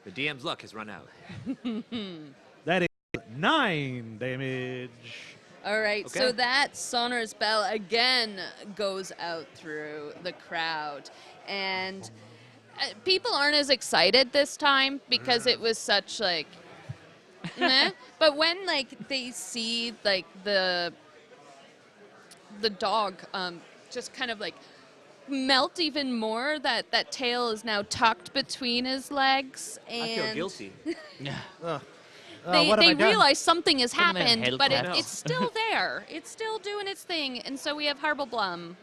The DM's luck has run out. That is 9 damage. All right, Okay. so that sonorous bell again goes out through the crowd. And people aren't as excited this time because it was such, like, meh. But when, like, they see, like, the dog just kind of, like, melt even more, that tail is now tucked between his legs. And I feel guilty. Ugh. They what have I done? realize something has Couldn't have been happened, but Hellcat. it's still there. It's still doing its thing. And so we have Harblblum.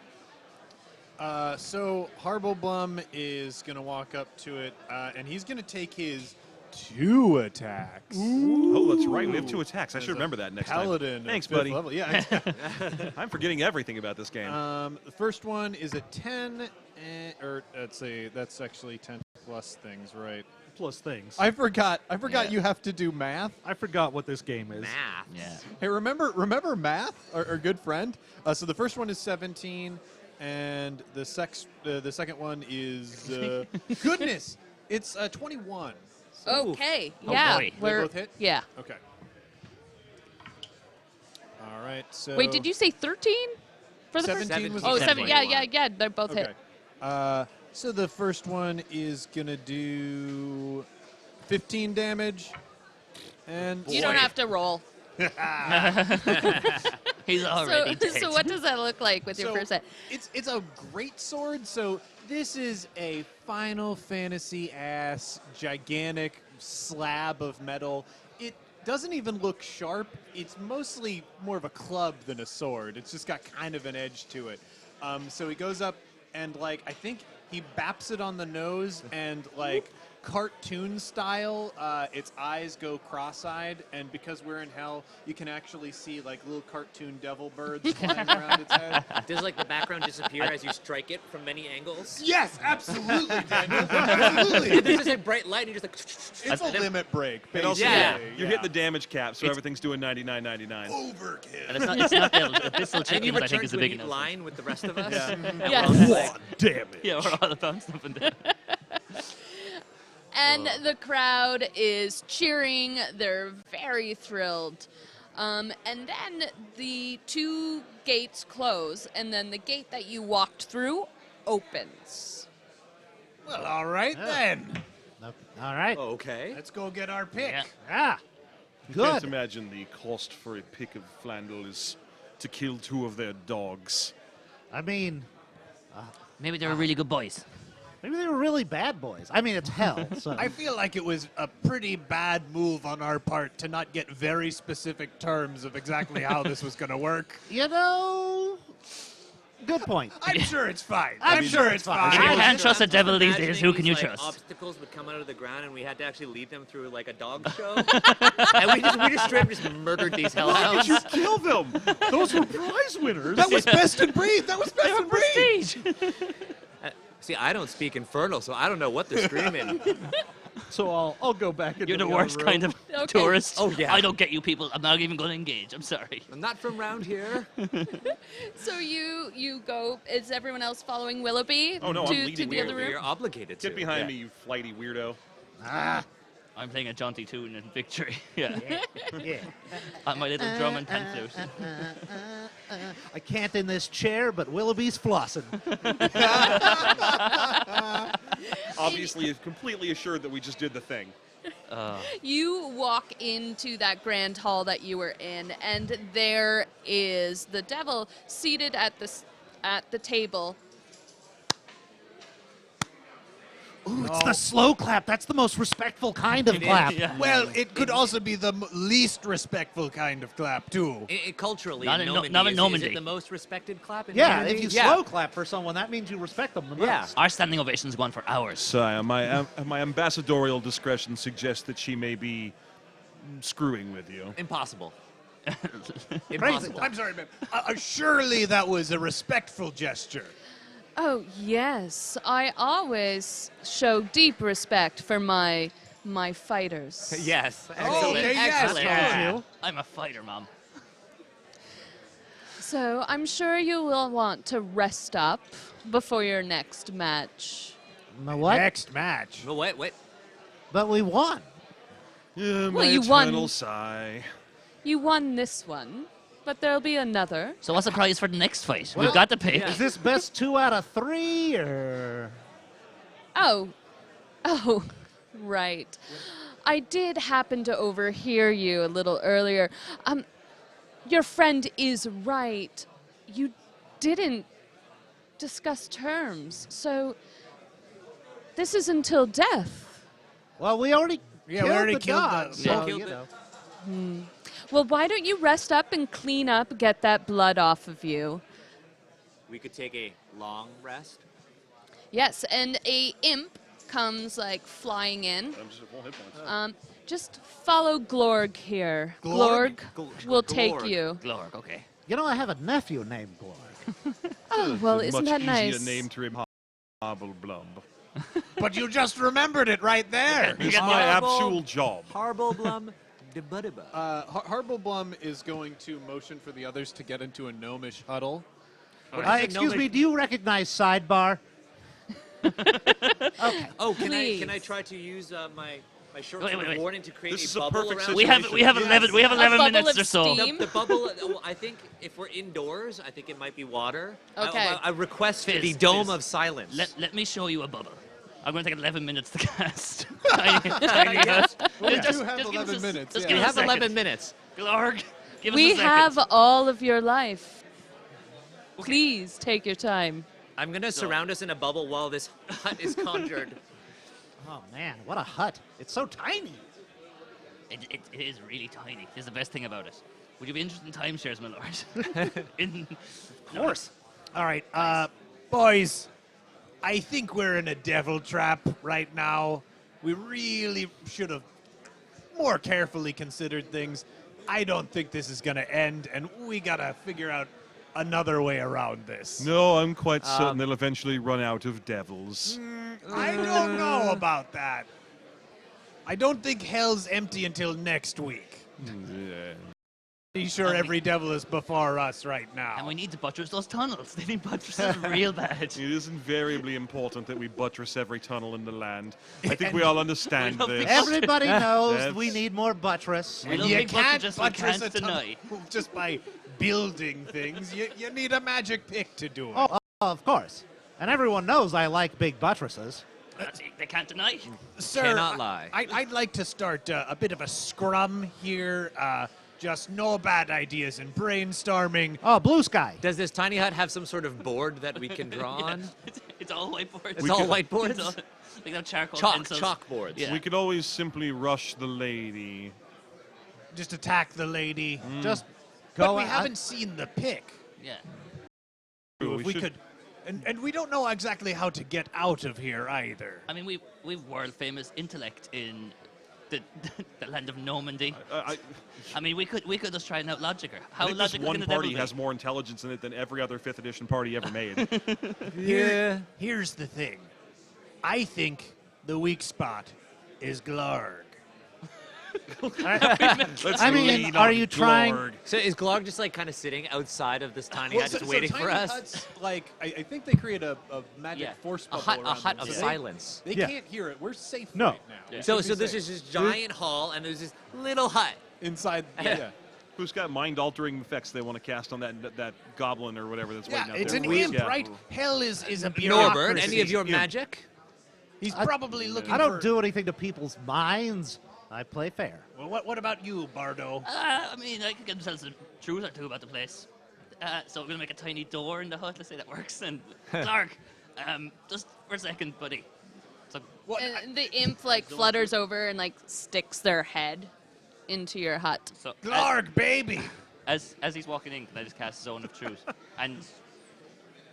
So Harblblum is going to walk up to it, and he's going to take his 2 attacks. Oh, that's right. We have 2 attacks. I should remember that next Paladin. time. Thanks, 5th buddy. Level. Yeah. I'm forgetting everything about this game. The first one is a 10, or that's actually 10 plus things, right? Plus things. I forgot Yeah. you have to do math. I forgot what this game is. Math. Yeah. Hey, remember math, our good friend? So the first one is 17, and the second one is goodness, it's 21. So, Okay, Oh, yeah. boy. They both hit? Yeah. Okay. All right. So Wait, did you say 13 for the 17 was first? Oh, the 7. second Yeah, one. yeah, yeah. They're both Okay. hit. So the first one is gonna do 15 damage, and You don't have to roll. He's already dead. So what does that look like with your So, first hit? It's a great sword. So this is a Final Fantasy ass gigantic slab of metal. It doesn't even look sharp. It's mostly more of a club than a sword. It's just got kind of an edge to it. So he goes up and, like, I think he baps it on the nose and, like, cartoon style, its eyes go cross-eyed, and because we're in hell, you can actually see, like, little cartoon devil birds flying around its head. Does like the background disappear as you strike it from many angles? Yes, absolutely, Daniel. Absolutely. There's just a bright light and you're just like. It's a limit break, And also, basically. Yeah. you hit the damage cap, so everything's doing 99.99. Overkill. And it's not the pistol And you chickens, I return think, is to a a big neat enough. line with the rest of us. Yeah. And Yeah. we're all just like, Damn it. Yeah, we're all bouncing up and down. And the crowd is cheering. They're very thrilled. And then the 2 gates close, and then the gate that you walked through opens. Well, all right then. All right. okay. Let's go get our pick. Yeah. Ah, I can't good. imagine the cost for a pick of Flandel is to kill 2 of their dogs. I mean, Maybe they were really good boys. maybe they were really bad boys. I mean, it's hell. So I feel like it was a pretty bad move on our part to not get very specific terms of exactly how this was going to work. you know, good point. I'm sure it's fine. I'm sure it's fine. You can't trust the I'm devil these imagining days. Who can you these, like, trust? Obstacles would come out of the ground, and we had to actually lead them through like a dog show. And we just straight up just murdered these hellhounds. You kill them! Those were prize winners! That was best in breed. That was best in breed. Prestige. See, I don't speak Infernal, so I don't know what they're screaming. So I'll go back into You're the other worst room. kind of Okay. tourist. Oh, yeah. I don't get you people. I'm not even going to engage. I'm sorry. I'm not from round here. So you go. Is everyone else following Willoughby Oh, no, I'm to leading the other We're room? obligated to. Get behind Yeah. me, you flighty weirdo. I'm playing a jaunty tune in victory. Yeah. Yeah. On my little drum and pan flute. I can't in this chair, but Willoughby's flossing. Obviously, completely assured that we just did the thing. You walk into that grand hall that you were in, and there is the devil seated at the table. Ooh, it's the slow clap. That's the most respectful kind of clap. Yeah. Well, it could also be the least respectful kind of clap, too. Culturally, Not in in Normandy, not in is Normandy. it the most respected clap in Yeah, Normandy? if you Yeah. slow clap for someone, that means you respect them the most. Yeah. Our standing ovations go on for hours. Sire, my ambassadorial discretion suggests that she may be screwing with you. Impossible. Crazy. Impossible. I'm sorry, man. Surely that was a respectful gesture. Oh yes, I always show deep respect for my fighters. Yes. Oh, Excellent. okay, yes. Excellent. Yeah. I'm a fighter, Mom. So I'm sure you will want to rest up before your next match. My what? Next match. Well, wait. But we won. Yeah, Well, my you won. eternal sigh. You won this one, but there'll be another. So what's the prize for the next fight? Well, We've got the pick. Is this best 2 out of 3 or? Oh, right. I did happen to overhear you a little earlier. Your friend is right. You didn't discuss terms, so this is until death. Well, we already Yeah, we already the killed dog, that. so, Yeah. you know. Well, why don't you rest up and clean up, get that blood off of you? We could take a long rest. Yes, and a imp comes like flying in. I'm just at full hit points. Just follow Glorg here. Glorg? Will take Glorg. you. Glorg, okay. You know, I have a nephew named Glorg. Oh, well, It's a isn't much that easier nice? name to Hobble-blumb. But you just remembered it right there. It's got my Horrible. actual job. Harblblum debudaba. Harblblum is going to motion for the others to get into a gnomish huddle. Excuse me, do you recognize Sidebar? Okay. Oh, can Please. I try to use my short Wait, term wait, wait. warning to create This is a a bubble perfect around? We have Yes. 11 we have 11 bubble minutes of or so. steam. The bubble. I think if we're indoors, I think it might be water. Okay. I request Fizz, the dome fizz. of silence. Let me show you a bubble. I'm going to take 11 minutes to cast. Tiny Yes. Well, we Just- do have just give us 11 a- minutes. just yeah. give we us have a second. 11 minutes. Glorg, give We us a second. have all of your life. Please take your time. I'm gonna surround us in a bubble while this hut is conjured. Oh man, what a hut! It's so tiny. It is really tiny. Is the best thing about it. Would you be interested in timeshares, my lord? Of course. All right, boys, I think we're in a devil trap right now. We really should have more carefully considered things. I don't think this is going to end, and we got to figure out another way around this. No, I'm quite certain they'll eventually run out of devils. I don't know about that. I don't think hell's empty until next week. Yeah. Pretty sure every devil is before us right now. And we need to buttress those tunnels. They need buttresses real bad. It is invariably important that we buttress every tunnel in the land. I think we all understand We don't this. think Everybody knows That's- we need more buttress. We don't You think can't buttresses we buttress can't a tunnel deny. just by building things. You need a magic pick to do it. Oh, of course. And everyone knows I like big buttresses. They can't deny. Sir, cannot lie. I'd like to start a bit of a scrum here. Just no bad ideas and brainstorming. Oh, blue sky. Does this tiny hut have some sort of board that we can draw on? It's all whiteboards. It's all whiteboards? It's all, like that charcoal pencils. Chalkboards. Yeah. We could always simply rush the lady. Just attack the lady. Just But go. we haven't seen the pick. Yeah. If we could, and we don't know exactly how to get out of here either. I mean, we've world famous intellect in the the land of Normandy. I mean, we could just try and out logic her. How I think this logical one can the devil party be? has more intelligence in it than every other 5th edition party ever made. Here's the thing. I think the weak spot is Glarg. Let's I mean, lean are on you trying- Glorg. So is Glog just like kind of sitting outside of this tiny hut, just waiting tiny for us? Huts, like I think they create a magic Yeah. force A bubble hut around of them, so silence. They Yeah. can't hear it. We're safe No. right now. Yeah. We So should be this safe. is this giant hall, and there's this little hut. inside. Yeah. Yeah. Who's got mind-altering effects they want to cast on that goblin or whatever that's Yeah, waiting out it's there? an We- imp, yeah. right? Hell is a bureaucracy. Norbert, any of your imp. magic? He's probably looking I don't for... do anything to people's minds. I play fair. Well, what about you, Bardo? I mean, I could get themselves a truth or two about the place. So we're gonna make a tiny door in the hut. Let's say that works. And Clark, just for a second, buddy. So What? And the imp like flutters over and like sticks their head into your hut. so Glarg, baby! as he's walking in, can I just cast Zone of Truth? And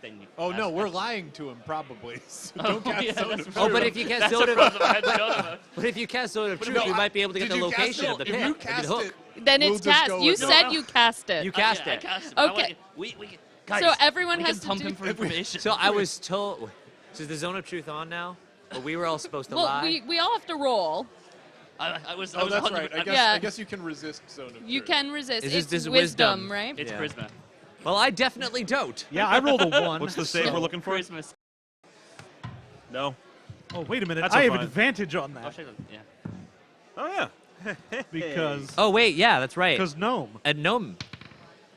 then you Oh, no, ask- we're lying to him, probably. So Oh, don't cast yeah, Zone that's of right. Oh, but if you cast That's Zone a of problem I hadn't thought about. but if you cast Zone of But Truth, no, we might be able to did get the you cast location it? of the If pit. you We could cast hook. it, Then we'll it's just cast. go You with said it. you cast it. You cast Yeah, I it. cast it. but I Okay. want- we guys, So everyone we has can to pump do- him for information. So I was told. So is the Zone of Truth on now? But we were all supposed to Well, lie. we all have to roll. I was. I Oh, was that's 100%. right. I guess, Yeah. I guess you can resist Zone of You Truth. can resist. Is this- It's this is wisdom, wisdom. right? It's Yeah. charisma. Well, I definitely don't. Yeah, I rolled a 1. What's the save we're looking for? Christmas. No. Oh, wait a minute. That's I have fine. advantage on Oh, that shit, yeah. Oh yeah. because Oh wait, yeah, that's right. gnome. And gnome.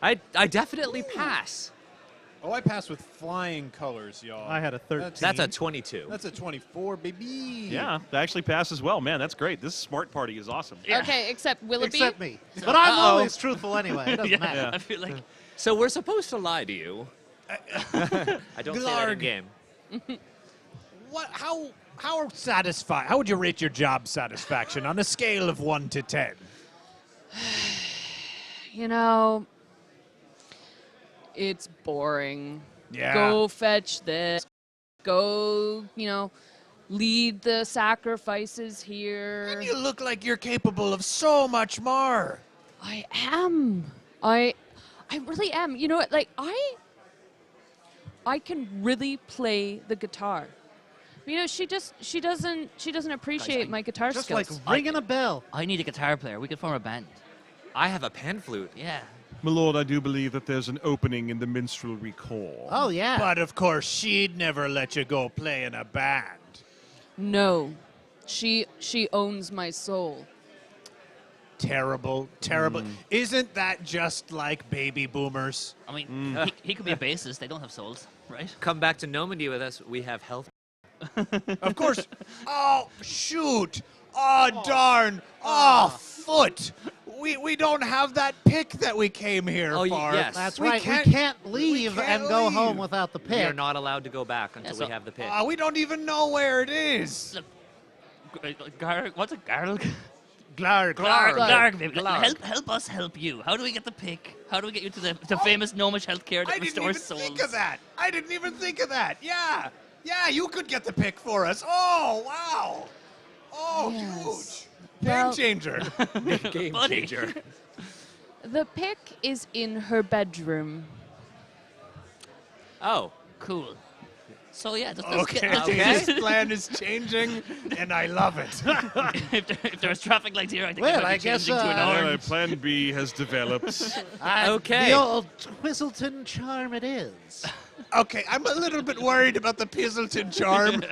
I definitely pass. Oh, I passed with flying colors, y'all. I had a 13. That's a 22. That's a 24, baby. Yeah, that actually passes well, man. That's great. This smart party is awesome. Yeah. Okay, except Willoughby. Except me. But I'm Uh-oh. always truthful anyway. It doesn't Yeah, matter. I feel like So we're supposed to lie to you. I don't say that in Glarg. game. What? How satisfied? How would you rate your job satisfaction on a scale of 1 to 10? You know, it's boring. Yeah. Go fetch this. Go, lead the sacrifices here. You look like you're capable of so much more. I am. I really am. You know what? Like I can really play the guitar. You know, she doesn't appreciate my guitar Just skills. like ringing a bell. I need a guitar player. We could form a band. I have a pan flute. Yeah. My lord, I do believe that there's an opening in the minstrelry corps. Oh, yeah. But of course, she'd never let you go play in a band. No, she owns my soul. Terrible, terrible. Isn't that just like baby boomers? I mean, he could be a bassist. They don't have souls, right? Come back to Normandy with us. We have health. Of course. Oh, shoot. Oh, darn. Oh, foot. We don't have that pick that we came here Oh, for. yes. That's We right. can't- we can't leave can't and go leave. home without the We are pick. not allowed to go back until so- we have the pick. We don't even know where it is. What's a gargle? Glarg. Glarg, baby. Glarg. Help us help you. How do we get the pick? How do we get you to the famous gnomish healthcare that I didn't even restores souls? think of that. I didn't even think of that. Yeah. Yeah, you could get the pick for us. Oh, wow. Oh, Yes. huge. Well- Game changer. Game Buddy. changer. The pick is in her bedroom. Oh, Cool. So yeah, Okay, Okay. this plan is changing, and I love it. if there was traffic lights here, I think Well, it might I be guess, changing to an Well, orange. Plan B has developed. Okay. The old Twizzleton charm it is. Okay, I'm a little bit worried about the Pizzleton charm.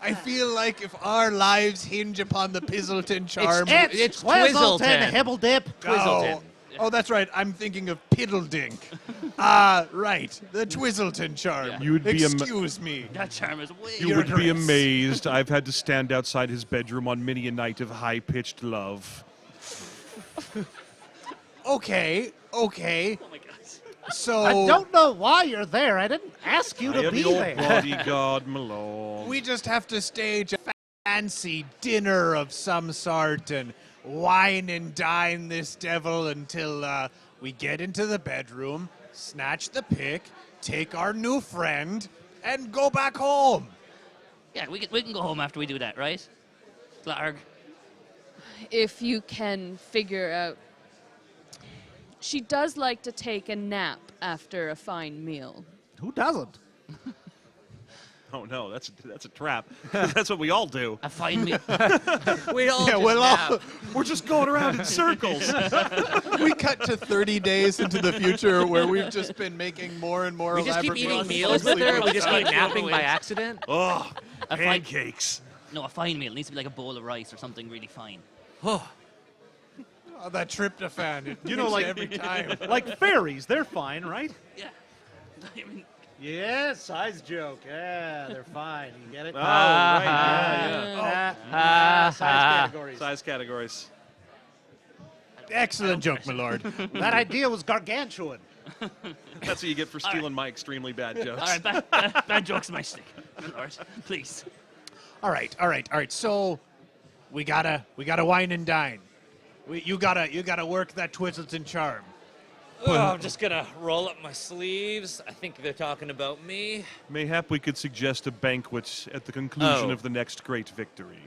I feel like if our lives hinge upon the Pizzleton charm, It's Twizzleton, Twizzleton. Hibble Dip. Twizzleton. Oh, that's right. I'm thinking of Piddledink. Right. The Twizzleton charm. Yeah. You would be Excuse me. That charm is way. You would be Uterus. amazed. I've had to stand outside his bedroom on many a night of high-pitched love. Okay. Oh my god. So I don't know why you're there. I didn't ask you I to am be your there. bodyguard, my lord. we just have to stage a fancy dinner of some sort and wine and dine this devil until we get into the bedroom, snatch the pick, take our new friend, and go back home. Yeah, we can go home after we do that, right? Glarg. If you can figure out. She does like to take a nap after a fine meal. Who doesn't? Oh no, that's a trap. That's what we all do. A fine meal. We all Yeah, just we'll nap. all, We're just going around in circles. we cut to 30 days into the future where we've just been making more and more We just keep elaborate eating meals. meals with her. We just keep Outside. napping by accident. Oh, A fine- pancakes. No, a fine meal. It needs to be like a bowl of rice or something really fine. Oh, Oh, that tryptophan, it You know, hits like- every time. Like fairies, they're fine, right? Yeah. I mean, Yeah, size joke. Yeah, they're fine. You get it? Oh, right. Yeah, Size ah. categories. Size categories. Excellent joke, my lord. That idea was gargantuan. That's what you get for stealing my extremely bad jokes. all right, bad jokes my stick. Good Lord, please. All right. So we gotta wine and dine. You gotta work that Twizzleton charm. Oh, I'm just gonna roll up my sleeves. I think they're talking about me. Mayhap we could suggest a banquet at the conclusion Oh. of the next great victory.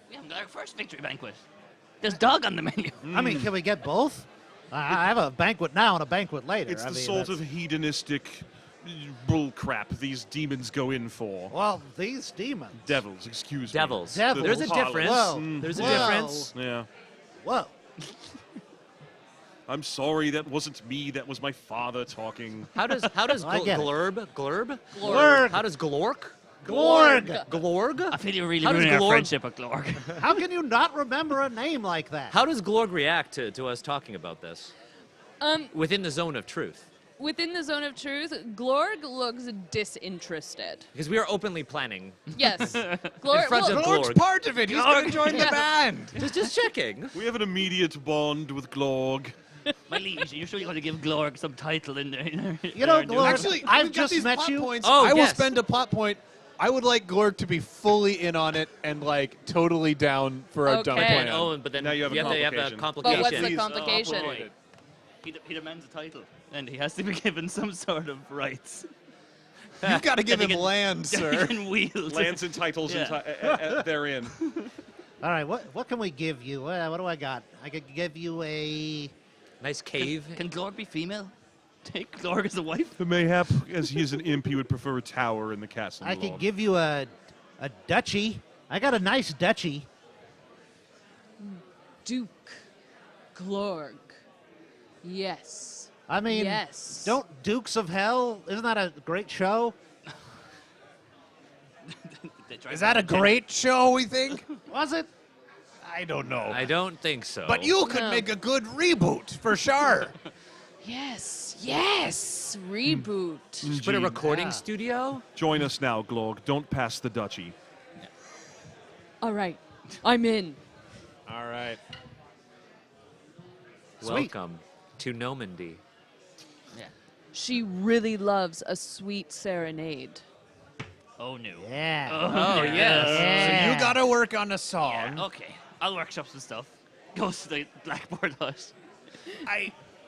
We haven't got our first victory banquet. There's dog on the menu. I mean, can we get both? I have a banquet now and a banquet later. It's I the mean, sort that's- of hedonistic bull crap these demons go in for. Well, these demons. Devils, excuse Devils. me. Devils. There's a Harlots. difference. Whoa. There's a Whoa. difference. Yeah. Whoa. I'm sorry, that wasn't me. That was my father talking. How does I get it. glurb? Glurg. How does glork? Glorg. Glorg? I feel you're really How does ruining our Glorg- friendship with Glorg. How can you not remember a name like that? How does Glorg react to us talking about this? Within the zone of truth. Within the zone of truth, Glorg looks disinterested. Because we are openly planning. Yes. In Glorg. front of well, Glorg. part of it. He's going to join the band. Just checking. We have an immediate bond with Glorg. My liege, you're sure you're going to give Glorg some title in there? You know, Glorg, Actually, I've we've got just these met plot you. Points. Oh, I will yes. spend a plot point. I would like Glorg to be fully in on it and like totally down for a dumb Okay. plan. Oh, but then Now you have a to have a complication. complication. But what's the Please. complication? Oh, boy. He demands a title, and he has to be given some sort of rights. You've got to give That him he can- land, that sir. He can wield. Lands and titles Yeah. therein. All right, what can we give you? What do I got? I could give you a... Nice cave. Can Glorg be female? Take Glorg as a wife? But mayhap, as he is an imp, he would prefer a tower in the castle. I could Lord. give you a duchy. I got a nice duchy. Duke. Glorg. Yes. I mean, Yes. don't Dukes of Hell? Isn't that a great show? They try Is to- that a great show, we think? Was it? I don't know. I don't think so. But you could No. make a good reboot, for sure. Yes. Yes. Reboot. Just put a recording Yeah. studio? Join us now, Glorg. Don't pass the duchy. All right. I'm in. All right. Sweet. Welcome to Normandy. Yeah. She really loves a sweet serenade. Oh, no. Yeah. Oh, yes. Yeah. So you got to work on a song. Yeah, okay. I'll workshop some stuff. Goes to the blackboard hut.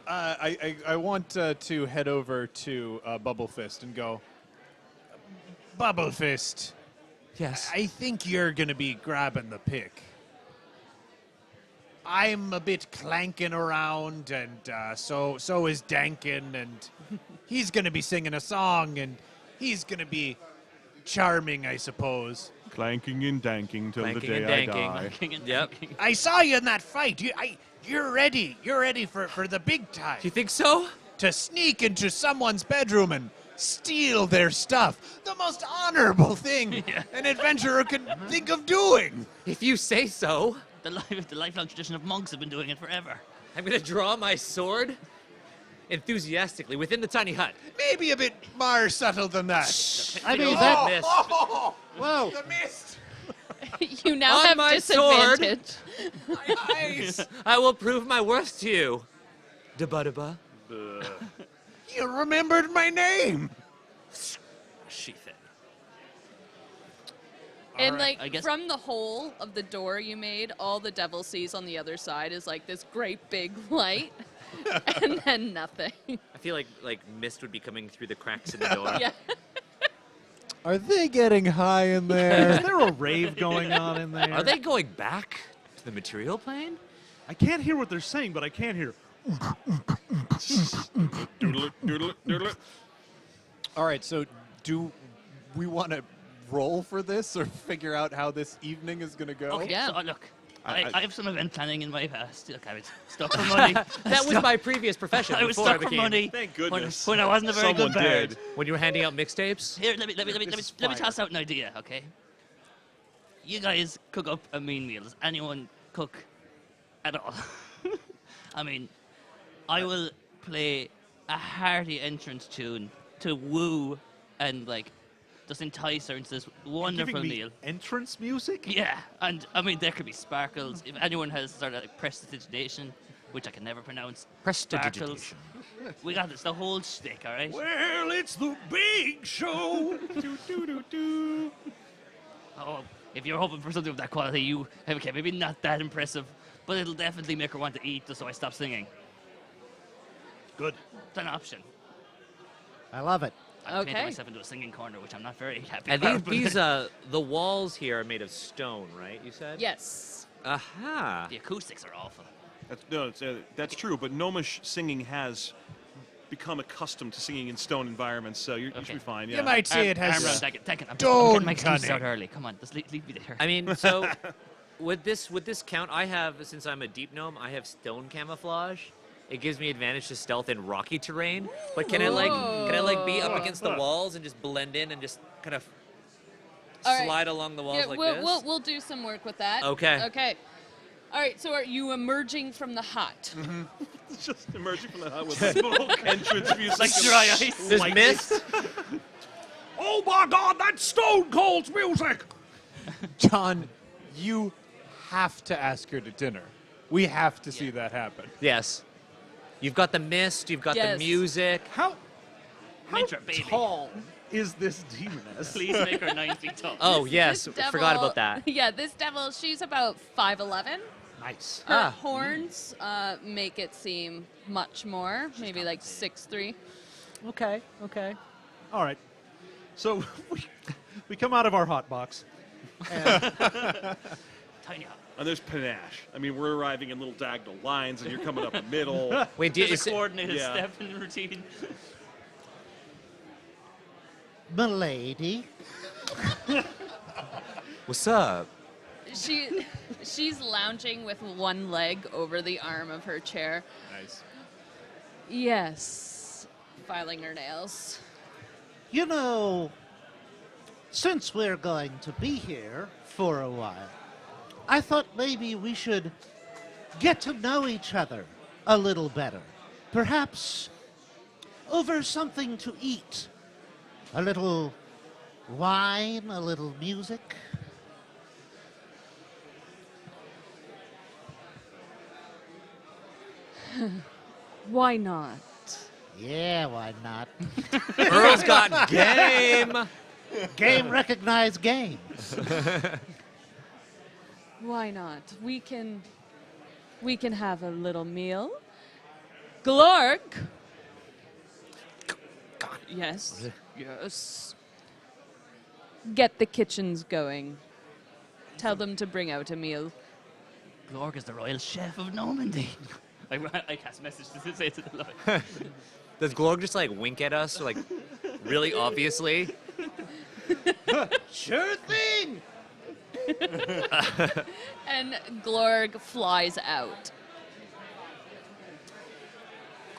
I want to head over to Bubble Fist and go, Bubble Fist, Yes. I think you're going to be grabbing the pick. I'm a bit clanking around, and so is Dankin, and he's going to be singing a song, and he's going to be charming, I suppose. Clanking and danking till Clanking the day and I danking. die. King and Yep. King. I saw you in that fight. You're ready. You're ready for the big time. Do you think so? To sneak into someone's bedroom and steal their stuff. The most honorable thing an adventurer could think of doing. If you say so. The lifelong tradition of monks have been doing it forever. I'm going to draw my sword enthusiastically within the tiny hut. Maybe a bit more subtle than that. I mean, Oh, that... missed. Whoa. The mist. You now On have my sword. disadvantage. My eyes. I will prove my worth to you. Da-ba-da-ba. You remembered my name. Sheath it. And Alright, like I guess- from the hole of the door you made, all the devil sees on the other side is like this great big light, and then nothing. I feel like mist would be coming through the cracks in the door. Yeah. Are they getting high in there? Is there a rave going on in there? Are they going back to the material plane? I can't hear what they're saying, but I can hear. Doodle it, doodle it, doodle it. All right, so do we want to roll for this or figure out how this evening is going to go? Okay, Yeah. so look, I- I have some event planning in my past. Look, I was stuck for money. That was my previous profession I was before I stuck for became. money. Thank when- goodness. When I wasn't a very Someone good bard. did. When you were handing out mixtapes? Here, let me is toss out an idea, okay? You guys cook up a mean meal. Does anyone cook at all? I mean, I will play a hearty entrance tune to woo and like just entice her into this wonderful Giving me meal. entrance music? Yeah, and I mean there could be sparkles. If anyone has sort of like prestidigitation, which I can never pronounce, sparkles. We got this, the whole shtick, all right? Well, it's the big show. Do, do, do, do. Oh, if you're hoping for something of that quality, you okay? Maybe not that impressive, but it'll definitely make her want to eat, just so I stop singing. Good. It's an option. I love it. I've painted Okay. myself into a singing corner, which I'm not very happy And about. these the walls here are made of stone, right? You said. Yes. Aha. The acoustics are awful. That's true, but Gnomish singing has become accustomed to singing in stone environments, so you should be fine. Yeah. You might say it has Arm around Tekken. I'm stone getting my excuses out cunning. early. Come on, just leave me there. I mean, so would this count? I have, since I'm a deep gnome, I have stone camouflage. It gives me advantage to stealth in rocky terrain. But can I like be up against the walls and just blend in and just kind of All right. slide along the walls Yeah, like we'll, this. we'll do some work with that. Okay. Okay. All right. So are you emerging from the hut? It's just emerging from the hut with smoke, entrance music. Like dry ice. There's Like mist. Oh my God, that's Stone Cold's music! John, you have to ask her to dinner. We have to see that happen. Yes. You've got the mist. You've got the Yes. music. How Make her baby. tall is this demoness? Please make her 9 feet tall. Oh This- yes, this forgot devil- about that. Yeah, this devil, she's about 5'11". Nice. Her Ah. horns make it seem much more, maybe like 6'3". Okay. All right. So we come out of our hot box. And Tiny hut. And there's panache. I mean, we're arriving in little diagonal lines, and you're coming up the middle. Wait, There's a coordinated yeah. step in the routine. Milady. what's up? She's lounging with one leg over the arm of her chair. Nice. Yes, filing her nails. You know, since we're going to be here for a while, I thought maybe we should get to know each other a little better. Perhaps over something to eat. A little wine, a little music. Why not? Yeah, why not? Earl's got game. Game recognized game. Why not? We can have a little meal. Glorg. Yes. Yes. Get the kitchens going. Tell them to bring out a meal. Glorg is the royal chef of Normandy. I cast a message to say it to the line. Does Glorg just like wink at us, like really obviously? Sure thing. And Glorg flies out.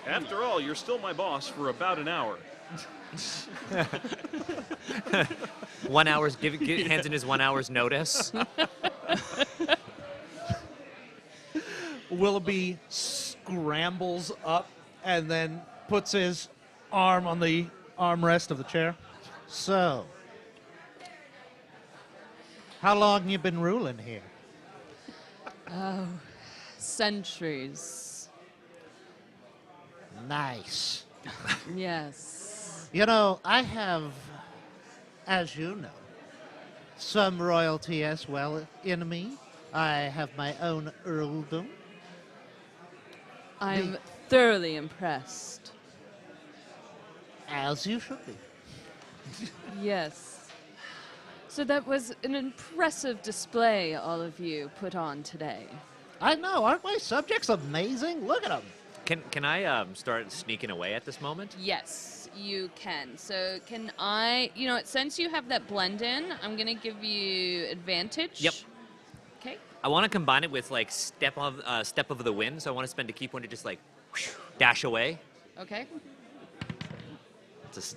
After all, you're still my boss for about an hour. 1 hour's hands in his 1 hour's notice. Willoughby scrambles up and then puts his arm on the armrest of the chair. So, how long you been ruling here? Centuries. Nice. Yes. You know, I have, as you know, some royalty as well in me. I have my own earldom. I'm thoroughly impressed. As you should be. Yes. So that was an impressive display all of you put on today. I know, aren't my subjects amazing? Look at them. Can I start sneaking away at this moment? Yes, you can. So can I, since you have that blend in, I'm going to give you advantage. Yep. Okay. I want to combine it with like step of the wind. So I want to spend a key point to just like dash away. Okay.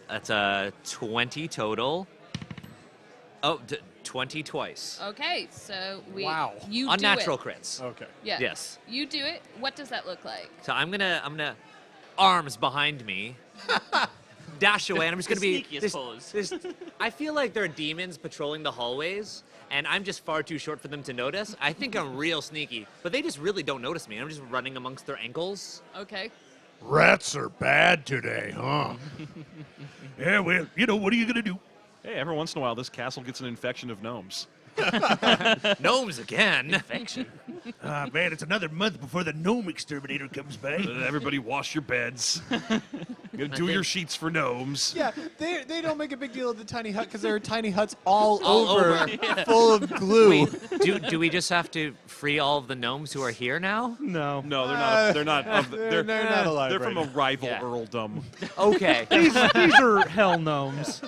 That's a 20 total. Oh, 20 twice. Okay. So Wow. you Unnatural do it. crits. Okay. Yeah. Yes. You do it. What does that look like? So I'm gonna arms behind me, dash away, and I'm just gonna be. Sneakiest pose. I feel like there are demons patrolling the hallways, and I'm just far too short for them to notice. I think I'm real sneaky, but they just really don't notice me. I'm just running amongst their ankles. Okay. Rats are bad today, huh? Yeah, well, what are you going to do? Hey, every once in a while, this castle gets an infection of gnomes. Gnomes again. Infection. Man, it's another month before the gnome exterminator comes by. Everybody wash your beds. You do your sheets for gnomes. Yeah, they don't make a big deal of the tiny hut because there are tiny huts all All over, over. full of glue. Wait, do we just have to free all of the gnomes who are here now? No. No, they're not. They're not. They're not alive. They're right from a now. rival Yeah. earldom. Okay. These are hell gnomes.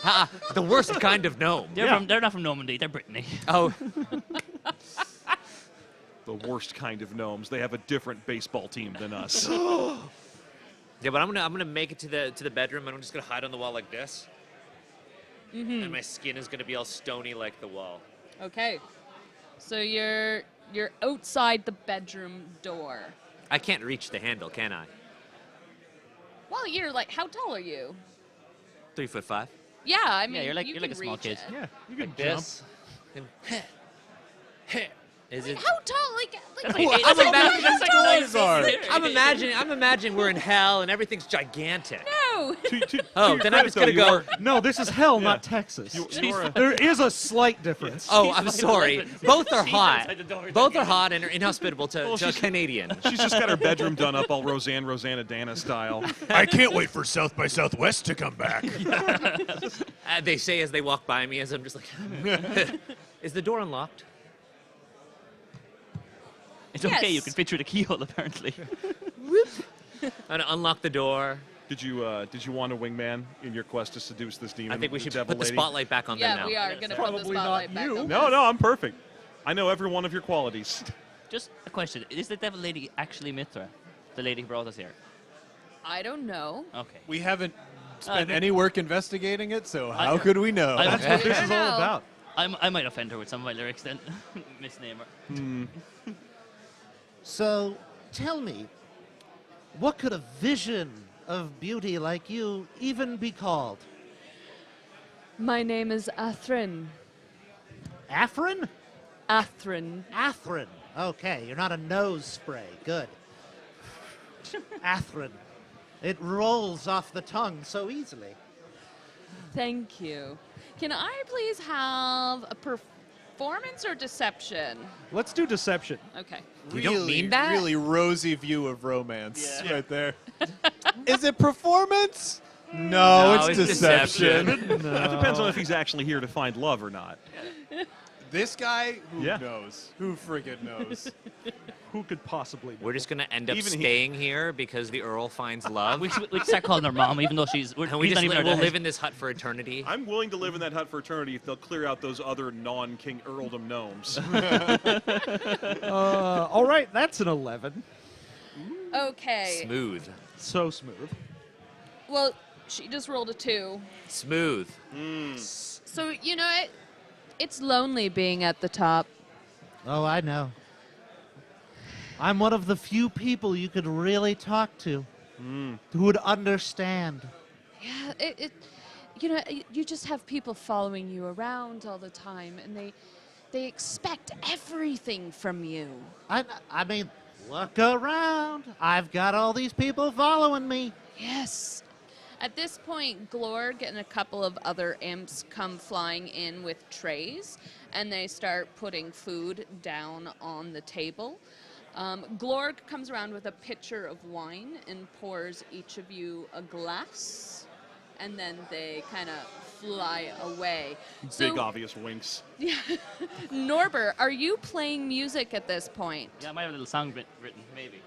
The worst kind of gnome. They're not from Normandy. They're Brittany. Oh, The worst kind of gnomes. They have a different baseball team than us. yeah, but I'm gonna make it to the bedroom, and I'm just gonna hide on the wall like this. and my skin is gonna be all stony like the wall. Okay. So you're outside the bedroom door. I can't reach the handle, can I? Well, you're like, how tall are you? 3'5". Yeah, I mean, you're like you a can small reach kid. it. Yeah, you can Like jump. this. Is it? How tall? Like That's how like, tall that's like is nine it? feet. I'm imagining we're in hell and everything's gigantic. No. Oh, then I'm just gonna go. No, this is hell, not Texas. You're a- There is a slight difference. Oh, I'm sorry. 11. Both are She's hot. outside the door. Both are hot and are inhospitable to a she's- Canadian. She's just got her bedroom done up all Rosanna Dana style. I can't wait for South by Southwest to come back. They say as they walk by me, as I'm just like, is the door unlocked? It's okay, you Yes. can fit through the keyhole apparently. I'm gonna unlock the door. Did you want a wingman in your quest to seduce this demon? I think we the should devil put the lady? spotlight back on them Yeah, now. we are gonna put the Probably not spotlight back you. on. No, I'm perfect. I know every one of your qualities. Just a question: is the devil lady actually Mithra, the lady who brought us here? I don't know. Okay. We haven't spent okay. any work investigating it, so how I- could we know? I- That's what this I is don't all know. about. I might offend her with some of my lyrics then. Misname her. So, tell me, what could a vision of beauty like you even be called? My name is Athrin. Afrin? Athrin. Athrin. Okay, you're not a nose spray. Good. Athrin. It rolls off the tongue so easily. Thank you. Can I please have a performance or deception? Let's do deception. Okay. You don't mean that? Really rosy view of romance Yeah. right there. Is it performance? No, No, it's it's deception. That depends on if he's actually here to find love or not. This guy, who Yeah. knows? Who friggin' knows? Who could possibly know? We're just gonna end up Even he- staying here because the Earl finds love. We should start calling her mom, even though she's. and we he's just not even we'll our live dad. in this hut for eternity. I'm willing to live in that hut for eternity if they'll clear out those other non-king earldom gnomes. All right, that's an 11. Okay. Smooth. So smooth. Well, she just rolled a 2. Smooth. So, you know, it's lonely being at the top. Oh, I know. I'm one of the few people you could really talk to who would understand. Yeah, you know, you just have people following you around all the time, and they expect everything from you. I mean, look around. I've got all these people following me. Yes. At this point, Glorg and a couple of other imps come flying in with trays, and they start putting food down on the table. Glorg comes around with a pitcher of wine and pours each of you a glass, and then they kind of fly away. Big obvious winks. Norbert, are you playing music at this point? Yeah, I might have a little song written, maybe.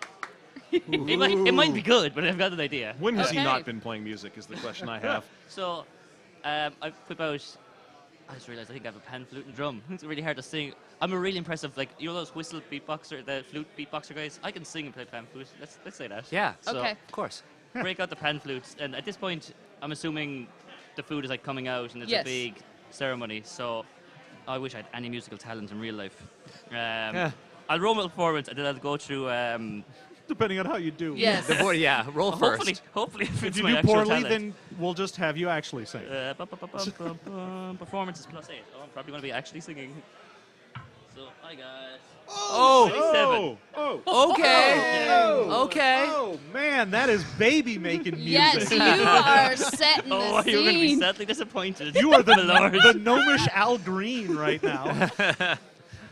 it might be good, but I've got an idea. When has he Okay. not been playing music is the question I have. So, I whip out. I just realized I think I have a pan, flute, and drum. It's really hard to sing. I'm a really impressive, like, you know those whistle beatboxer, the flute beatboxer guys? I can sing and play pan flute. Let's say that. Yeah. So, Okay. Of course. break out the pan flutes, and at this point, I'm assuming the food is like coming out, and it's Yes. a big ceremony. So, I wish I had any musical talent in real life. I'll roll my performance, and then I'll go through. Depending on how you do. Yes. The boy, yeah. Roll first. Hopefully, if If it's you my do actual poorly, talent. then we'll just have you actually sing. Performance is +8. Oh, I'm probably going to be actually singing. So I got Oh. 27. Okay. Okay. Oh, man, that is baby making music. Yes, you are setting the Oh, you're going to be scene. sadly disappointed. You are the, My lord. the gnomish Al Green right now.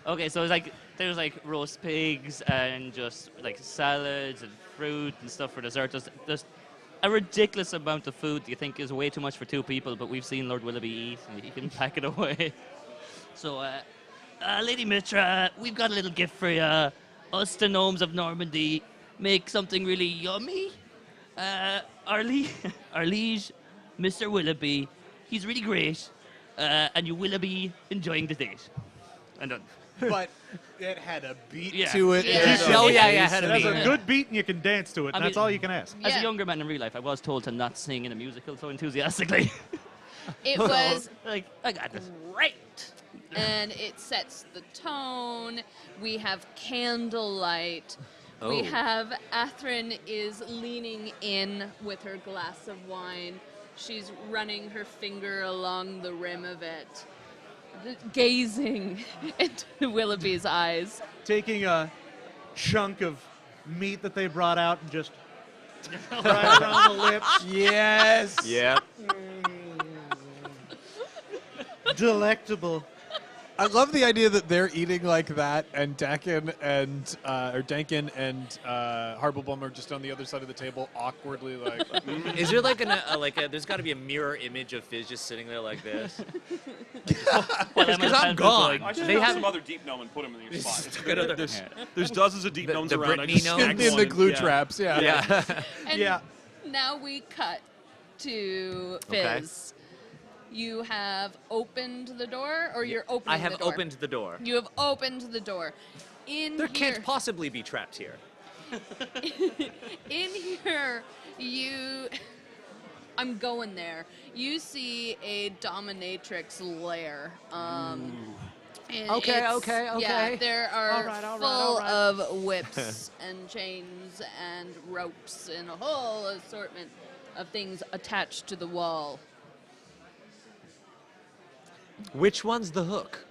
Okay, so it's like there's like roast pigs and just like salads and fruit and stuff for dessert. There's a ridiculous amount of food you think is way too much for 2 people, but we've seen Lord Willoughby eat and he can pack it away. So, Lady Mitra, we've got a little gift for you. Us, the gnomes of Normandy, make something really yummy. Our liege, Mr. Willoughby, he's really great, and you will be enjoying the date. And done. But it had a beat Yeah. to it. Yeah. There's Oh, a yeah, bass yeah, had It a in has beat. a good beat and you can dance to it. I And that's mean- all you can ask. As Yeah. a younger man in real life, I was told to not sing in a musical so enthusiastically. It was Like, I got this. great. And it sets the tone. We have candlelight. We Oh. have Athryn is leaning in with her glass of wine. She's running her finger along the rim of it, gazing into Willoughby's eyes. Taking a chunk of meat that they brought out and just right around the lips. Yes. Yeah. Delectable. I love the idea that they're eating like that, and Dankin and Harblebum are just on the other side of the table, awkwardly like. Is there like there's got to be a mirror image of Fizz just sitting there like this? Well, Because I'm gone. I should They have have some other deep gnome and put him in your spot. There's dozens of deep The- gnomes the around. I Brittany just gnome? stack In the one glue yeah. traps, yeah. Yeah. And Yeah. now we cut to Okay. Fizz. You have opened the door, or you're opening I have the door? opened the door. You have opened the door. In There here, can't possibly be trapped here. in here, I'm going there. You see a dominatrix lair. And Okay, it's- okay, Yeah, okay. there are All right, full of whips and chains and ropes and a whole assortment of things attached to the wall. Which one's the hook?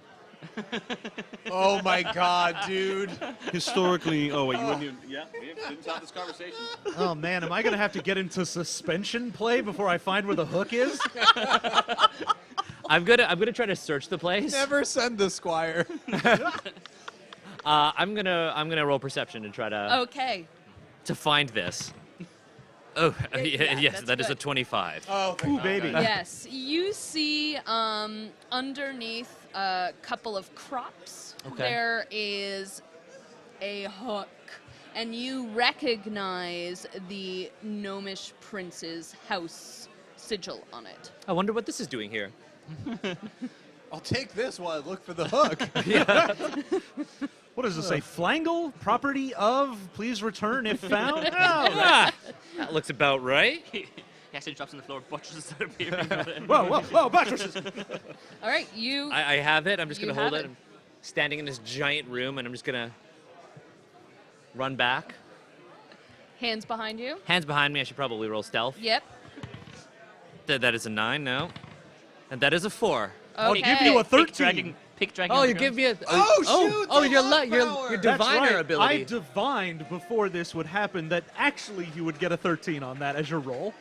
Oh my God, dude. Historically, oh wait, you wouldn't even, yeah, we didn't have this conversation. Oh man, am I gonna have to get into suspension play before I find where the hook is? I'm gonna try to search the place. Never send the squire. I'm gonna roll perception and try to Okay. find this. Oh Yeah, yes, that's that is a good. 25. Oh, Ooh, baby. Yes, you see underneath a couple of crops, Okay. there is a hook, and you recognize the gnomish prince's house sigil on it. I wonder what this is doing here. I'll take this while I look for the hook. What does it say? Flangle, property of, please return if found. Oh, Ah, that looks about right. He actually drops on the floor, buttresses start appearing. whoa, buttresses. All right, you. I have it. I'm just You gonna hold have it. it. I'm standing in this giant room, and I'm just gonna run back. Hands behind you. Hands behind me. I should probably roll stealth. Yep. That is a 9, no. And that is a 4. I'll Okay. give you a Pick 13. dragging. Oh, on you the give ground. me a. Oh, shoot, your the luck your power. your That's diviner right. I ability. divined before this would happen that actually you would get a 13 on that as your roll.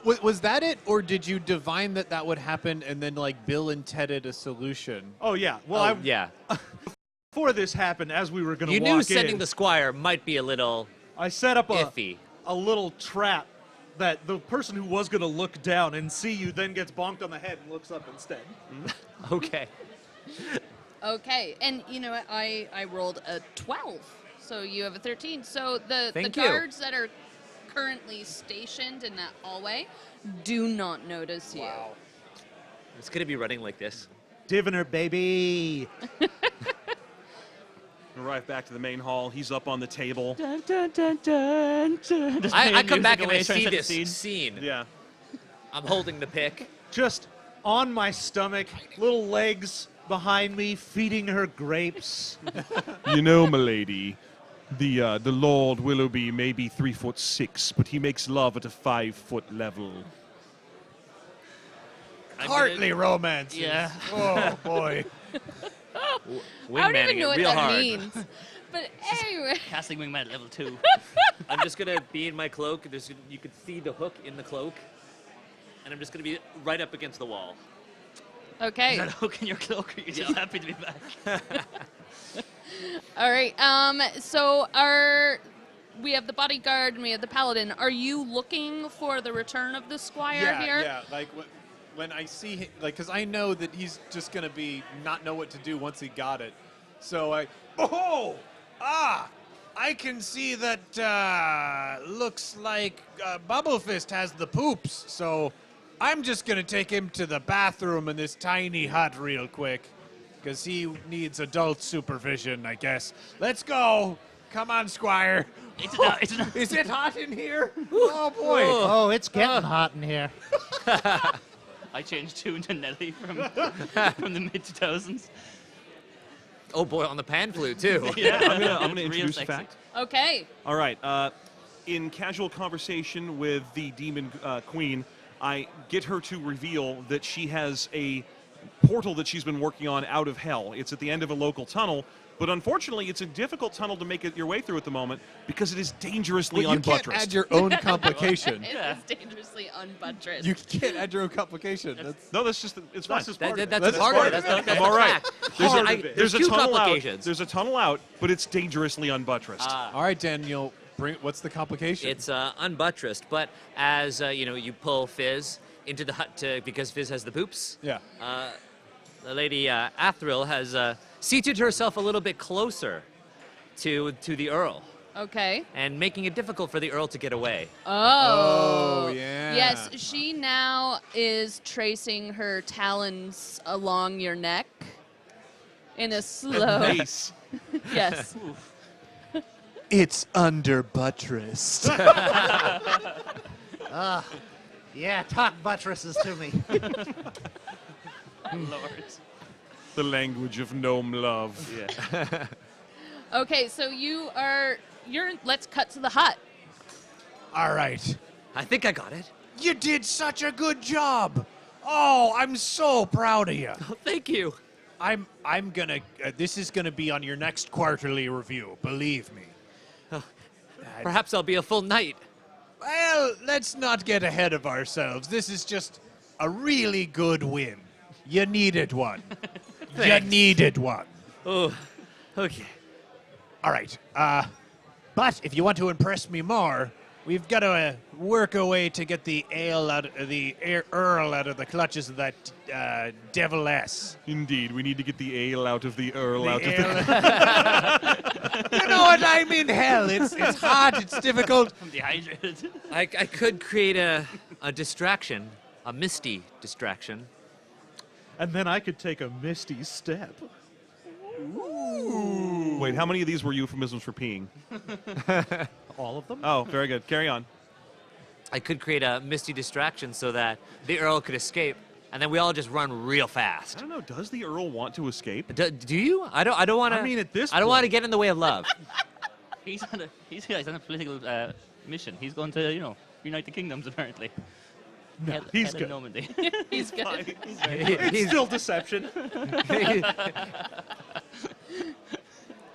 Was that it, or did you divine that would happen and then like Bill and Tedded a solution? Oh yeah. Well, Yeah. before this happened, as we were going to You walk knew sending in, the squire might be a little I set up iffy. a little trap that the person who was going to look down and see you then gets bonked on the head and looks up instead. Okay. Okay, and you know what? I rolled a 12, so you have a 13. So the Thank you. guards that are currently stationed in that hallway do not notice you. It's gonna be running like this. Diviner, baby. Arrive back to the main hall. He's up on the table. Dun, dun, dun, dun, dun. Just I playing come back music and away, I trying see to set the this scene. scene. Yeah. I'm holding the pick. Just on my stomach, little legs behind me, feeding her grapes. You know, milady, the Lord Willoughby may be 3'6", but he makes love at a 5-foot level. Partly romance. Yeah. Oh boy. I don't Wingmanning even know it what real that hard. means. But anyway, Casting wingman at level 2. I'm just gonna be in my cloak. You could see the hook in the cloak, and I'm just gonna be right up against the wall. okay. Is that a hook in your cloak, or are you just happy to be back? All right. So we have the bodyguard and we have the paladin. Are you looking for the return of the squire here? Yeah. Like when I see him, like, because I know that he's just gonna be not know what to do once he got it. So I can see that looks like Bubblefist has the poops. So I'm just gonna take him to the bathroom in this tiny hut real quick, because he needs adult supervision, I guess. Let's go. Come on, Squire. It's not. Is it hot in here? Oh boy. Oh, it's getting hot in here. I changed tune to Nelly from the mid 2000s. Oh boy, on the pan flute too. I'm gonna Real introduce a sexy. fact. Okay. All right. In casual conversation with the demon queen, I get her to reveal that she has a portal that she's been working on out of hell. It's at the end of a local tunnel, but unfortunately, it's a difficult tunnel to make it your way through at the moment because it is dangerously Well, you can't unbuttressed. add your own complication. It is dangerously unbuttressed. You can't add your own complication. That's No, that's just it's fine. That's That's part of it. part That's I'm all right. fact. There's a two tunnel out. complications. There's a tunnel out, but it's dangerously unbuttressed. all right, Daniel. What's the complication? It's unbuttressed, but as you pull Fizz into the hut because Fizz has the poops. yeah. The lady Athril has seated herself a little bit closer to the Earl, Okay. and making it difficult for the Earl to get away. Oh. yeah. Yes, she now is tracing her talons along your neck in a slow. Nice. Yes. It's under buttressed. Yeah, talk buttresses to me. Lord. The language of gnome love. Yeah. Okay, so let's cut to the hut. All right. I think I got it. You did such a good job. Oh, I'm so proud of you. Oh, thank you. I'm gonna. This is gonna be on your next quarterly review. Believe me. Perhaps I'll be a full knight. Well, let's not get ahead of ourselves. This is just a really good win. You needed one. You Thanks. needed one. Oh, okay. All right. But if you want to impress me more, we've got to work a way to get the Earl out of the clutches of that devil S. Indeed, we need to get the ale out of the Earl out of the... You know what? I'm in hell. It's hard. It's difficult. I'm dehydrated. I could create a distraction, a misty distraction. And then I could take a misty step. Wait, how many of these were euphemisms for peeing? All of them? Oh, very good. Carry on. I could create a misty distraction so that the Earl could escape, and then we all just run real I fast. don't know. Does the Earl want to escape? Do you? I don't want to. I mean, at this I don't want to point- get in the way of love. He's on a political mission. He's going to, unite the kingdoms, apparently. No, Head he's of good. Normandy. He's good. It's still deception.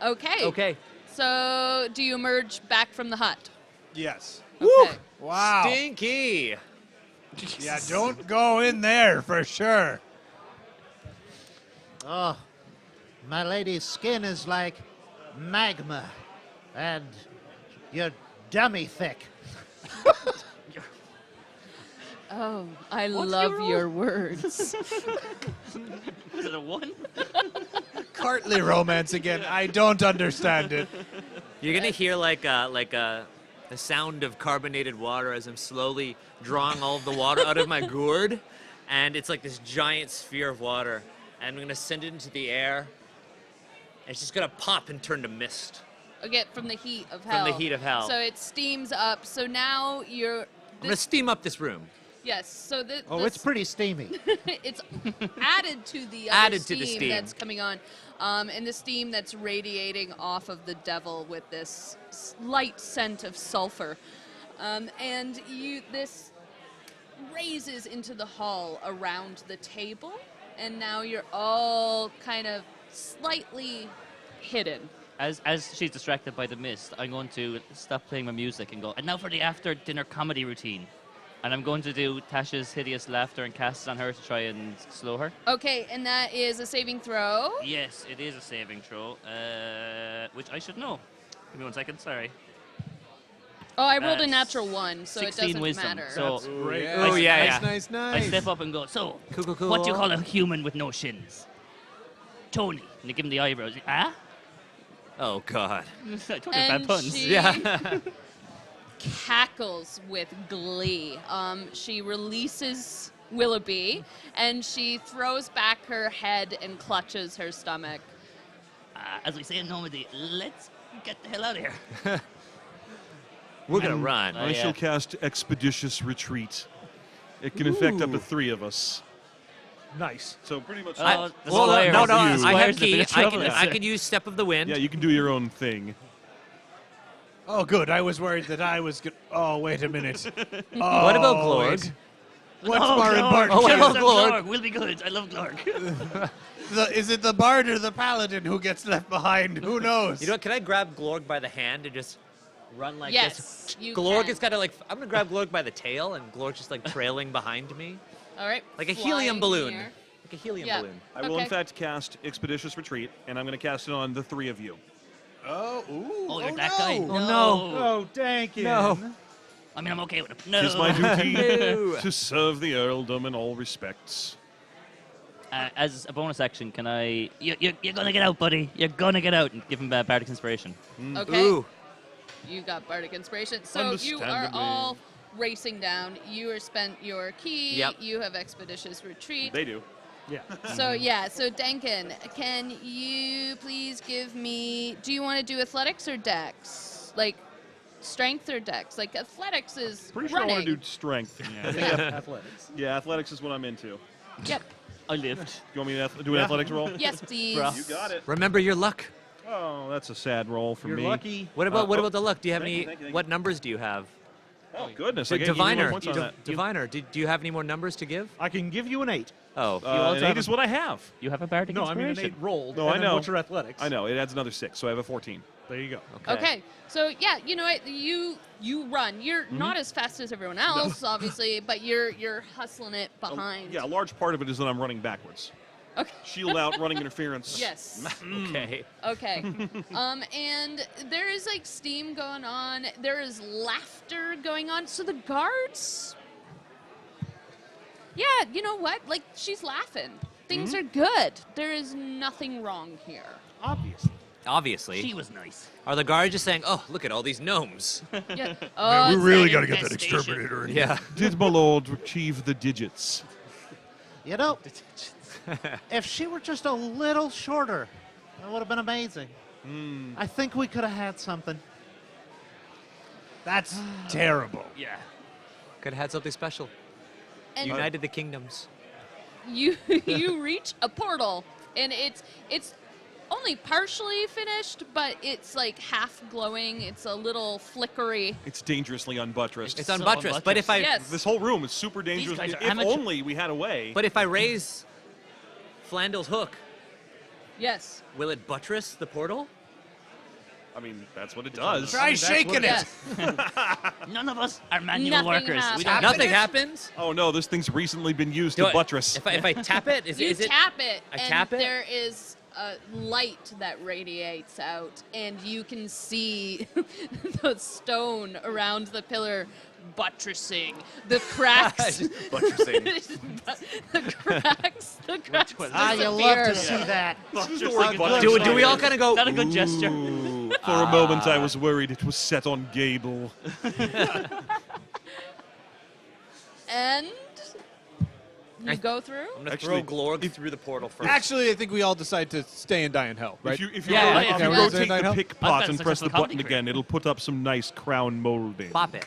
Okay. Okay. So, do you emerge back from the hut? Yes. Okay. Wow. Stinky. Yeah, don't go in there for sure. Oh, my lady's skin is like magma, and you're dummy thick. Oh, I What's love your your words. Is it a 1? Cartly romance again. I don't understand it. You're gonna hear the sound of carbonated water as I'm slowly drawing all of the water out of my gourd, and it's like this giant sphere of water, and I'm gonna send it into the air. And it's just gonna pop and turn to mist. Okay, from the heat of From hell. the heat of hell. So it steams up. So now you're. I'm gonna steam up this room. Yes. So Oh, it's pretty steamy. it's added to the other Added to steam, the steam. that's coming on, and the steam that's radiating off of the devil with this light scent of sulfur, and this raises into the hall around the table, and now you're all kind of slightly hidden. As she's distracted by the mist, I'm going to stop playing my music and go, and now for the after-dinner comedy routine. And I'm going to do Tasha's hideous laughter and cast on her to try and slow her. Okay, and that is a saving throw. Yes, it is a saving throw, which I should know. Give me 1 second, sorry. Oh, I rolled a Uh, natural 1, so it 16 doesn't wisdom. matter. So Great. Oh, yeah, nice, yeah. nice, I nice. step up and go, so, Cool. what do you call a human with no shins? Tony. And they give him the eyebrows. Ah? Oh God. I told you And bad puns. she Yeah. cackles with glee. She releases Willoughby, and she throws back her head and clutches her stomach. As we say in Normandy, let's get the hell out of here. We're gonna run. I shall cast Expeditious Retreat. It can infect up to 3 of us. Nice. So pretty much. Oh, the Well, squares. no, The I have squares are a key. bit of trouble, I sir. can use Step of the Wind. Yeah, you can do your own thing. Oh, good. I was worried that I was good. Oh, wait a minute. Oh, What about Glorg? wait. What's Oh, more Glorg. important? Oh, what Yes, about I'm Glorg? We'll be good. I love Glorg. Is it the bard or the paladin who gets left behind? Who knows? You know what? Can I grab Glorg by the hand and just run like Yes, this? you Glorg can. is kind of like, I'm going to grab Glorg by the tail, and Glorg's just like trailing behind me. All right. Like a flying helium balloon. here. Like a helium Yeah. balloon. I will, in Okay. fact, cast Expeditious Retreat, and I'm going to cast it on the 3 of you. Oh, ooh. Oh, you're that no. guy? Oh, no. Oh, Dankin. No. I mean, I'm okay with it. No. It is my duty No. to serve the earldom in all respects. As a bonus action, can I... You're going to get out, buddy. You're going to get out and give him Bardic Inspiration. Okay. Ooh. You got Bardic Inspiration. So you are Understandably. all racing down. You are spent your key. Yep. You have Expeditious Retreat. They do. Yeah. So Denkin, can you please give me... Do you want to do athletics or dex? Like, strength or dex? Like, athletics is Pretty sure running. I want to do strength. Athletics. Yeah, athletics is what I'm into. Yep. I lived. You want me to do an athletics roll? Yes, please. Bro. You got it. Remember your luck. Oh, that's a sad roll for You're me. lucky. What about oh. the luck? Do you have Thank any? you, thank you, thank What numbers do you have? Oh, goodness. I gave you Diviner. more points on that. Diviner. Do you have any more numbers to give? I can give you an 8. Oh. also An 8 have is what I have. You have a Bardic No, I mean an Inspiration. 8 rolled. No, and I then know. What's your athletics? I know. It adds another 6, so I have a 14. There you go. Okay. So yeah, you know what? You run. You're not as fast as everyone else, obviously, but you're hustling it behind. Yeah, a large part of it is that I'm running backwards. Okay. Shield out, running interference. Yes. Okay. Okay. And there is like steam going on. There is laughter going on. So the guards. Yeah, you know what? Like she's laughing. Things are good. There is nothing wrong here. Obviously. Obviously. She was nice. Are the guards just saying, "Oh, look at all these gnomes"? Yeah. Man, Oh, we it's really that got to get that infestation. exterminator in. Yeah. Did my lord achieve the digits? You know, if she were just a little shorter, that would have been amazing. I think we could have had something. That's terrible. Yeah. Could have had something special. And United the kingdoms. you reach a portal, and it's only partially finished, but it's like half glowing. It's a little flickery. It's dangerously unbuttressed. It's so unbuttressed. But if I Yes. This whole room is super dangerous. guys are If amateur. only we had a way. but if I raise Flandel's hook, Yes. will it buttress the portal? I mean, that's what it does. Try shaking it. Yes. None of us are manual Nothing workers. happens. We don't Nothing happens. Oh no, this thing's recently been used Do to I- buttress. If I tap it, is You it? tap it, I and tap it? there is a light that radiates out, and you can see the stone around the pillar buttressing. The cracks. Buttressing. the cracks Ah, you love to disappear. see that. Do we all kind of go? Not a good gesture. Ooh, for a moment, I was worried it was set on Gable. And you go through? I'm gonna Actually, throw Glorg through the portal first. Actually, I think we all decide to stay and die in hell, right? If you Yeah, if you yeah, rotate yeah. the I've pick got pot a and press the successful button comedy again, it'll put up some nice crown molding. Pop it.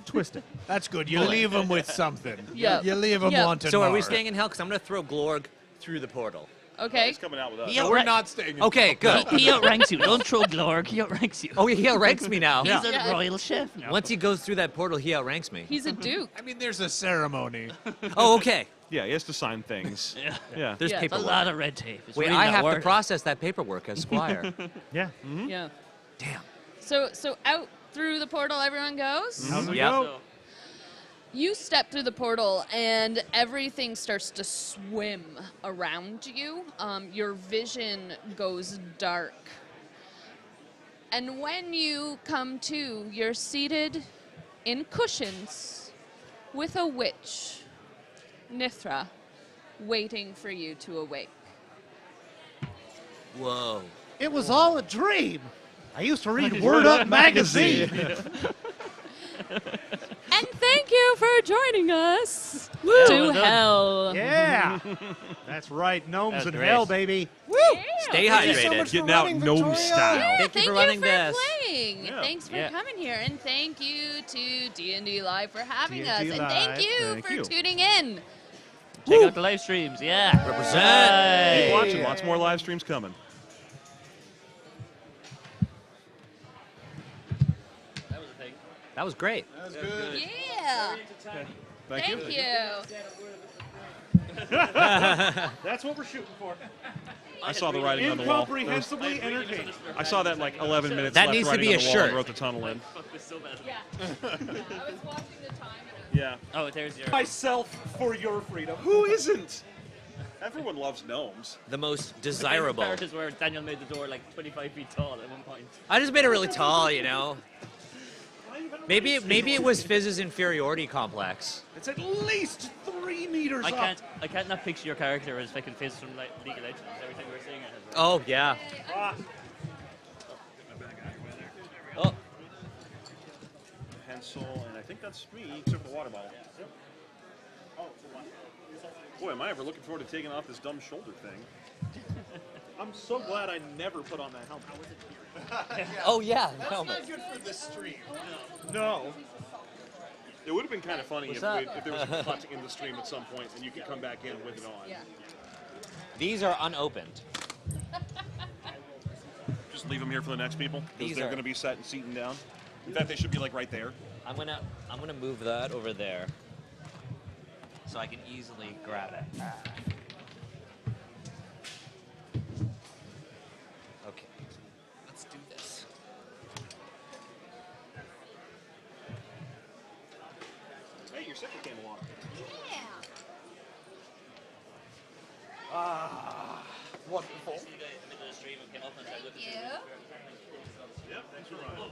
Twist it. That's good. You leave them with something. Yeah. You leave them Yeah. wanting So are we more. staying in hell? Because I'm gonna throw Glorg through the portal. Okay. It's coming out with us. He No, we're outrank- not staying in Okay, good. He outranks you. Don't throw Glorg. He outranks you. Oh, he outranks me now. He's a Yeah. royal chef now. Once he goes through that portal, he outranks me. He's a duke. I mean, there's a ceremony. Oh, okay. Yeah, he has to sign things. Yeah. Yeah. There's Yeah. It's a paperwork. lot of red tape. It's Wait, really I not have to worth it. process that paperwork as squire. Yeah. Yeah. Damn. So out through the portal everyone goes? How's it Yep. go? You step through the portal and everything starts to swim around you. Your vision goes dark. And when you come to, you're seated in cushions with a witch, Nithra, waiting for you to awake. Whoa. It was all a dream. I used to read Word Up magazine. And thank you for joining us to hell. Yeah. That's right. Gnomes That was in great. hell, baby. Stay Thank you so hydrated. much for Getting out running, gnome Victoria. style. Yeah, Thank you thank for you running for this. playing. Yeah. Thanks for Yeah. coming here, and thank you to D&D Live for having D&D us, and thank Live, you thank for you. tuning in. Check out the live streams. Yeah. Represent. Keep watching. Lots more live streams coming. That was a thing. That was great. Yeah. Thank you. Thank you. That's what we're shooting for. I saw the writing on the wall. Incomprehensibly entertaining. I saw that like 11 minutes That left needs to writing be on a the wall shirt. and wrote the tunnel in. Fuck this so bad. Yeah. I was watching the time. Yeah. Oh, there's your. Myself for your freedom. Who isn't? Everyone loves gnomes. The most desirable. Part is where Daniel made the door like 25 feet tall at one point. I just made it really tall, you know. Maybe it was Fizz's inferiority complex. It's at least 3 meters I up. can't not picture your character as fucking Fizz from like League of Legends. Every time we're seeing it. Oh yeah. Ah, Oh, Pencil, and I think that's me, except for the water bottle. Boy, am I ever looking forward to taking off this dumb shoulder thing. I'm so glad I never put on that helmet. oh yeah. Helmet. Good for this stream. No. It would have been kind of funny if, that? if there was a cut in the stream at some point and you could come back in with it on. These are unopened. Just leave them here for the next people because These they're are- going to be sat and seated down. In fact, they should be like right there. I'm gonna move that over there, so I can easily grab it. Okay, let's do this. Hey, your sister came along. Wonderful. See the middle of the stream and came up and started looking. Thank you. Yep, thanks for running.